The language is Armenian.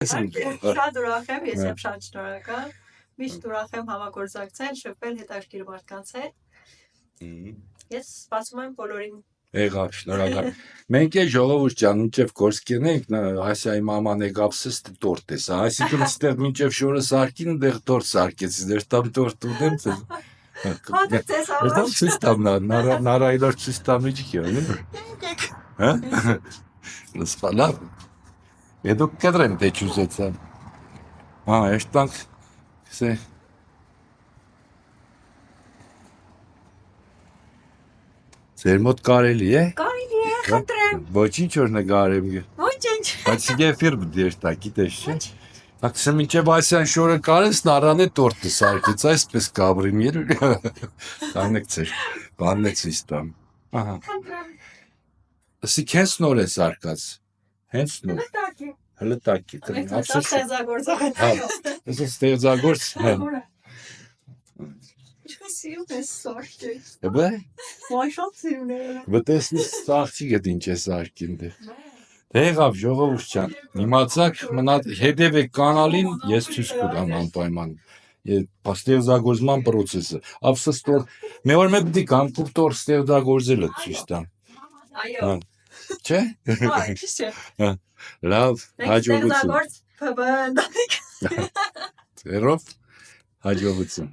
Շատ ուրախ եմ, ես եմ շատ շնորհակալ։ Միշտ ուրախ եմ համագործակցել, շփվել հետաքրքիր մարդկանց հետ։ Ես սպասում եմ բոլորին։ Եղավ, շնորհակալ։ Մենք է ժողովուրդ ջան, մինչև գործքեն ենք, Ասիայի մաման եկավսս տորտ է, այսինքն ստեղ մինչև շորը սարքին դեղ տորտ սարքեց, դեր տամ տորտ ուդեմ ցես։ Հատը ցես Դեր տամ ցույց տամ նարայլոր ցույց տամ իջի քյո։ Հա։ Լսպալա։ Եդուք կադրեմ թե ճուզեցան։ Հա, էշտանք սե Ձեր մոտ կարելի է։ Կարելի է, խնդրեմ։ Ոչինչ որ նկարեմ։ Ոչինչ։ Բայց իգեֆիր դերտա, գիտես չէ։ Ակսը մինչև Ասիան շորը կարես նարանը տորտը սարքեց, այսպես կաբրիմ եր։ Տանեք ծեր, բանն է ցույց տամ։ Ահա։ Խնդրեմ։ Ասի քես նոր է սարկած։ Հենց նոր։ Հլտակի։ Հլտակի։ Ափսոս ստեղծագործող է։ Այս ստեղծագործ։ Սիրում ես սարքել։ Բա։ Ոչինչ սիրուն է։ Բտեսնի սարքի գետ ինչ է սարքին դե։ Եղավ ժողովուրդ ջան, իմացաք մնա հետևեք կանալին, ես ցույց կտամ անպայման։ Ստեղծագործման process-ը։ Ափսոս տոր մի օր մեկ դի կամ տոր ստեղծագործելը ցույց տամ։ Այո։ Չէ։ Այո, չէ։ Լավ, հաջողություն։ Ստեղծագործ ՓԲ ընտանիք։ Ձերով հաջողություն։